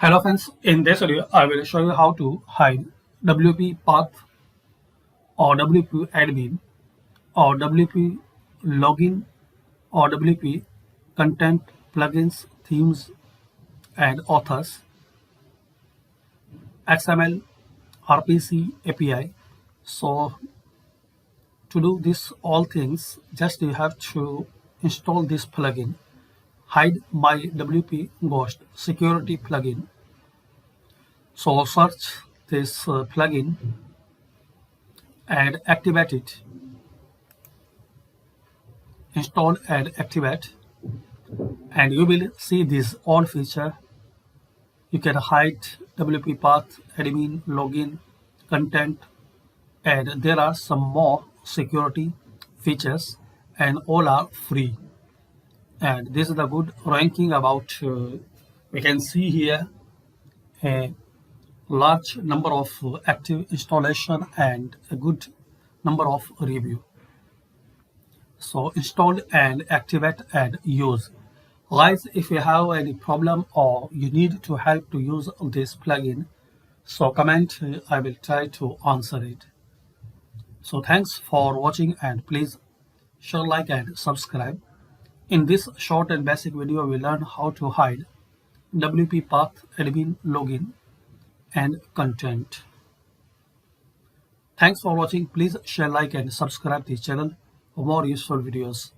Hello friends, in this video I will show you how to hide WP path or WP admin or WP login or WP content plugins, themes and authors, XML, RPC API. So to do this all things, just you have to install this plugin, hide my WP ghost security plugin. So search this plugin and activate it. Install and activate, and you will see this all feature. You can hide WP path, admin, login, content, and there are some more security features, and all are free. And this is the good ranking about. We can see here a large number of active installation and a good number of review. So install and activate and use. Guys, if you have any problem or you need to help to use this plugin, so comment, I will try to answer it. So thanks for watching and please share, like and subscribe. In this short and basic video, we learn how to hide WP path, admin, login and content. Thanks for watching. Please share, like and subscribe the channel for more useful videos.